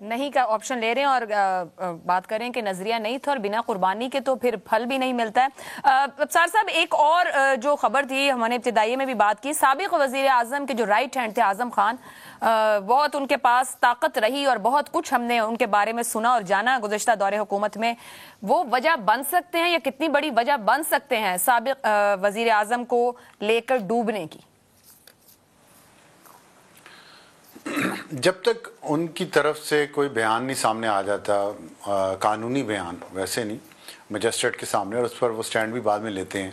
نہیں کا آپشن لے رہے ہیں اور بات کریں کہ نظریہ نہیں تھا اور بنا قربانی کے تو پھر پھل بھی نہیں ملتا ہے. ابصار صاحب ایک اور جو خبر تھی ہم نے ابتدائی میں بھی بات کی, سابق وزیر اعظم کے جو رائٹ ہینڈ تھے اعظم خان, بہت ان کے پاس طاقت رہی اور بہت کچھ ہم نے ان کے بارے میں سنا اور جانا گزشتہ دور حکومت میں. وہ وجہ بن سکتے ہیں یا کتنی بڑی وجہ بن سکتے ہیں سابق وزیر اعظم کو لے کر ڈوبنے کی؟ جب تک ان کی طرف سے کوئی بیان نہیں سامنے آ جاتا, قانونی بیان, ویسے نہیں, مجسٹریٹ کے سامنے, اور اس پر وہ سٹینڈ بھی بعد میں لیتے ہیں,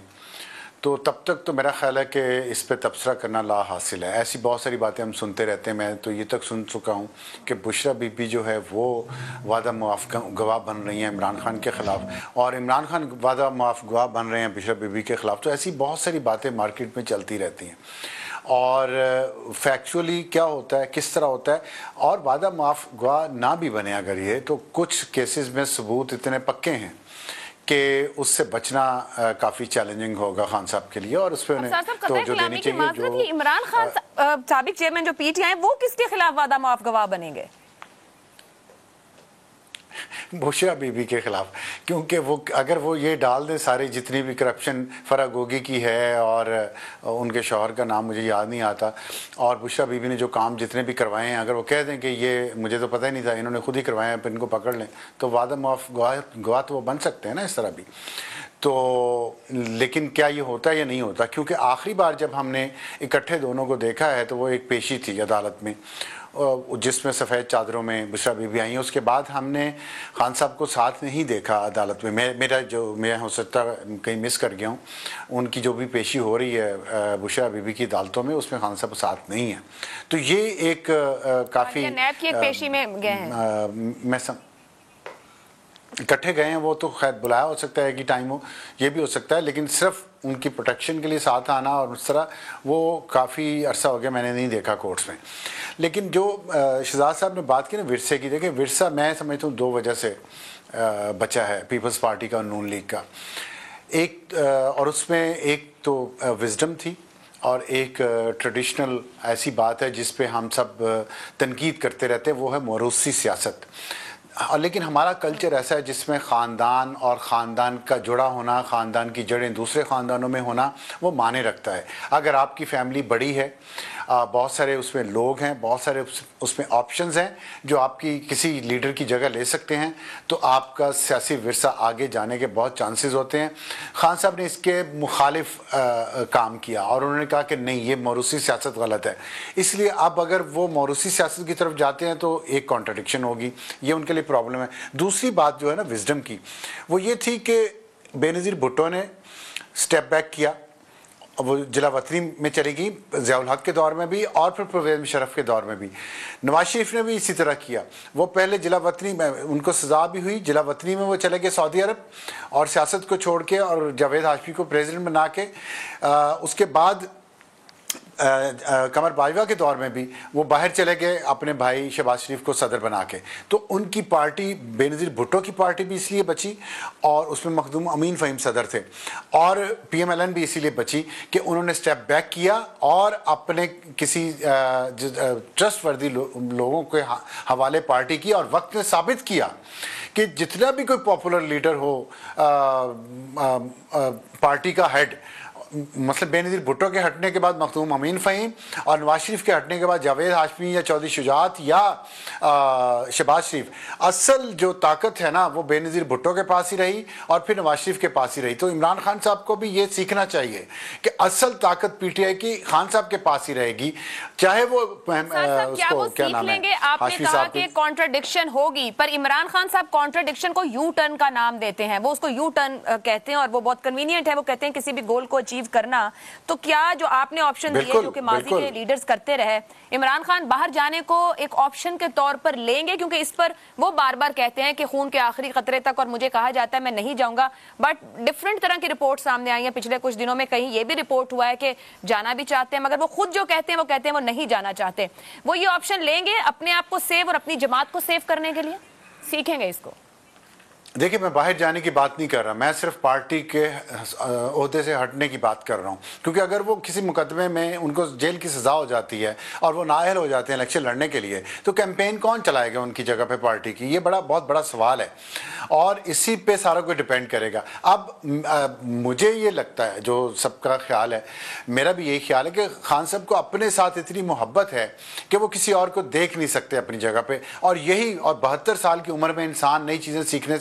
تو تب تک تو میرا خیال ہے کہ اس پہ تبصرہ کرنا لا حاصل ہے. ایسی بہت ساری باتیں ہم سنتے رہتے ہیں. میں تو یہ تک سن چکا ہوں کہ بشرا بی بی جو ہے وہ وعدہ معاف گواہ بن رہی ہیں عمران خان کے خلاف, اور عمران خان وعدہ معاف گواہ بن رہے ہیں بشرا بی بی کے خلاف. تو ایسی بہت ساری باتیں مارکیٹ میں چلتی رہتی ہیں. اور فیکچولی کیا ہوتا ہے, کس طرح ہوتا ہے, اور وعدہ معاف گواہ نہ بھی بنے اگر یہ, تو کچھ کیسز میں ثبوت اتنے پکے ہیں کہ اس سے بچنا کافی چیلنجنگ ہوگا خان صاحب کے لیے, اور اس پہ انہیں توجہ دینی چاہیے. جو عمران خان سابق چیئرمین جو پی ٹی آئی وہ کس کے خلاف وعدہ معاف گواہ بنیں گے؟ بشرا بی بی کے خلاف, کیونکہ وہ اگر وہ یہ ڈال دیں سارے جتنی بھی کرپشن فرح گوگی کی ہے, اور ان کے شوہر کا نام مجھے یاد نہیں آتا, اور بشرا بی بی نے جو کام جتنے بھی کروائے ہیں, اگر وہ کہہ دیں کہ یہ مجھے تو پتہ ہی نہیں تھا, انہوں نے خود ہی کروایا ہیں, پھر ان کو پکڑ لیں, تو وعدہ معاف گواہ تو وہ بن سکتے ہیں نا اس طرح بھی. تو لیکن کیا یہ ہوتا ہے یا نہیں ہوتا, کیونکہ آخری بار جب ہم نے اکٹھے دونوں کو دیکھا ہے تو وہ ایک پیشی تھی عدالت میں جس میں سفید چادروں میں بشرا بی بی آئی ہیں. اس کے بعد ہم نے خان صاحب کو ساتھ نہیں دیکھا عدالت میں. میرا جو میں ہو سکتا کہیں مس کر گیا ہوں, ان کی جو بھی پیشی ہو رہی ہے بشرا بی بی کی عدالتوں میں, اس میں خان صاحب ساتھ نہیں ہیں. تو یہ ایک کافی نیب کی ایک پیشی میں گئے ہیں, میں اکٹھے گئے ہیں, وہ تو خیر بلایا ہو سکتا ہے کہ ٹائم ہو, یہ بھی ہو سکتا ہے, لیکن صرف ان کی پروٹیکشن کے لیے ساتھ آنا اور اس طرح وہ کافی عرصہ ہو گیا میں نے نہیں دیکھا کورٹس میں. لیکن جو شہزاد صاحب نے بات کی نا ورثے کی, دیکھیں ورثہ میں سمجھتا ہوں دو وجہ سے بچا ہے پیپلز پارٹی کا اور نون لیگ کا. ایک اور اس میں ایک تو وزڈم تھی, اور ایک ٹریڈیشنل ایسی بات ہے جس پہ ہم سب تنقید کرتے رہتے ہیں, وہ ہے موروثی سیاست. لیکن ہمارا کلچر ایسا ہے جس میں خاندان اور خاندان کا جڑا ہونا, خاندان کی جڑیں دوسرے خاندانوں میں ہونا, وہ معنی رکھتا ہے. اگر آپ کی فیملی بڑی ہے, بہت سارے اس میں لوگ ہیں, بہت سارے اس میں آپشنز ہیں جو آپ کی کسی لیڈر کی جگہ لے سکتے ہیں, تو آپ کا سیاسی ورثہ آگے جانے کے بہت چانسز ہوتے ہیں. خان صاحب نے اس کے مخالف کام کیا, اور انہوں نے کہا کہ نہیں, یہ موروثی سیاست غلط ہے. اس لیے اب اگر وہ موروثی سیاست کی طرف جاتے ہیں تو ایک کانٹرڈکشن ہوگی, یہ ان کے لیے پرابلم ہے. دوسری بات جو ہے نا وزڈم کی, وہ یہ تھی کہ بے نظیر بھٹو نے سٹیپ بیک کیا, وہ جلا وطنی میں چلی گئی ضیاء الحق کے دور میں بھی, اور پھر پرویز مشرف کے دور میں بھی. نواز شریف نے بھی اسی طرح کیا, وہ پہلے جلا وطنی میں ان کو سزا بھی ہوئی, جلا وطنی میں وہ چلے گئے سعودی عرب, اور سیاست کو چھوڑ کے اور جاوید ہاشمی کو پریزیڈنٹ بنا کے. اس کے بعد قمر باجوہ کے دور میں بھی وہ باہر چلے گئے اپنے بھائی شہباز شریف کو صدر بنا کے. تو ان کی پارٹی بے نظیر بھٹو کی پارٹی بھی اس لیے بچی, اور اس میں مخدوم امین فہیم صدر تھے, اور پی ایم ایل این بھی اسی لیے بچی کہ انہوں نے سٹیپ بیک کیا اور اپنے کسی ٹرسٹ وردی لوگوں کے حوالے پارٹی کی, اور وقت نے ثابت کیا کہ جتنا بھی کوئی پاپولر لیڈر ہو پارٹی کا ہیڈ, مثلا بے نظیر بھٹو کے ہٹنے کے بعد مخدوم امین فہیم, اور نواز شریف کے ہٹنے کے بعد جاوید ہاشمی یا چودھری شجاعت یا شہباز شریف, اصل جو طاقت ہے نا وہ بے نظیر بھٹو کے پاس ہی رہی اور پھر نواز شریف کے پاس ہی رہی. تو عمران خان صاحب کو بھی یہ سیکھنا چاہیے کہ اصل طاقت پی ٹی آئی کی خان صاحب کے پاس ہی رہے گی, چاہے وہ اس کو کیا نام ہے آپ نے کہا کہ کانٹرڈکشن ہوگی, پر عمران خان صاحب کانٹرڈکشن کو یو ٹرن کا نام دیتے ہیں, وہ اس کو یو ٹرن کہتے ہیں, اور وہ بہت کنوینئنٹ ہے. وہ کہتے ہیں کسی بھی گول کو کرنا, تو کیا جو آپ نے آپشن دیے جو کہ ماضی کے لیڈرز کرتے رہے, عمران خان باہر جانے کو ایک آپشن کے طور پر لیں گے؟ کیونکہ اس پر وہ بار بار کہتے ہیں کہ خون کے آخری قطرے تک, اور مجھے کہا جاتا ہے میں نہیں جاؤں گا, بٹ ڈفرنٹ طرح کی رپورٹ سامنے آئی ہیں پچھلے کچھ دنوں میں. کہیں یہ بھی رپورٹ ہوا ہے کہ جانا بھی چاہتے ہیں, مگر وہ خود جو کہتے ہیں وہ نہیں جانا چاہتے. وہ یہ آپشن لیں گے اپنے آپ کو سیو اور اپنی جماعت کو سیو کرنے کے لیے؟ سیکھیں گے اس کو؟ دیکھیں میں باہر جانے کی بات نہیں کر رہا، میں صرف پارٹی کے عہدے سے ہٹنے کی بات کر رہا ہوں، کیونکہ اگر وہ کسی مقدمے میں ان کو جیل کی سزا ہو جاتی ہے اور وہ نااہل ہو جاتے ہیں الیکشن لڑنے کے لیے، تو کیمپین کون چلائے گا ان کی جگہ پہ پارٹی کی؟ یہ بہت بڑا سوال ہے اور اسی پہ سارا کوئی ڈیپینڈ کرے گا۔ اب مجھے یہ لگتا ہے، جو سب کا خیال ہے، میرا بھی یہی خیال ہے کہ خان صاحب کو اپنے ساتھ اتنی محبت ہے کہ وہ کسی اور کو دیکھ نہیں سکتے اپنی جگہ پہ، اور 72 سال کی عمر میں انسان نئی چیزیں سیکھنے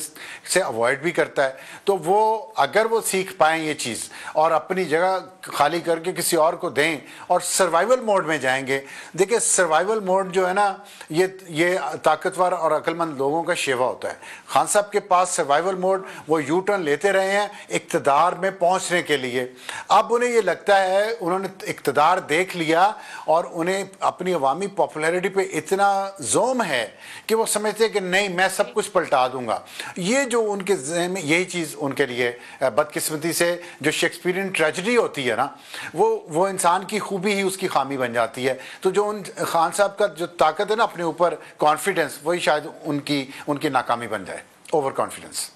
سے اوائڈ بھی کرتا ہے، تو وہ اگر وہ سیکھ پائیں یہ چیز اور اپنی جگہ خالی کر کے کسی اور کو دیں اور سروائیول موڈ میں جائیں گے۔ دیکھیں سروائیول موڈ جو ہے نا، یہ طاقتور اور عقل مند لوگوں کا شیوا ہوتا ہے۔ خان صاحب کے پاس سروائیول موڈ، وہ یو ٹرن لیتے رہے ہیں اقتدار میں پہنچنے کے لیے۔ اب انہیں یہ لگتا ہے انہوں نے اقتدار دیکھ لیا اور انہیں اپنی عوامی پاپولیرٹی پہ اتنا زوم ہے کہ وہ سمجھتے ہیں کہ نہیں میں سب کچھ پلٹا دوں گا۔ یہ جو ان کے ذہن میں یہی چیز ان کے لیے بدقسمتی سے جو شیکسپیرین ٹریجڈی ہوتی ہے نا، وہ انسان کی خوبی ہی اس کی خامی بن جاتی ہے۔ تو جو ان خان صاحب کا جو طاقت ہے نا اپنے اوپر، کانفیڈنس، وہی شاید ان کی ناکامی بن جائے، اوور کانفیڈنس۔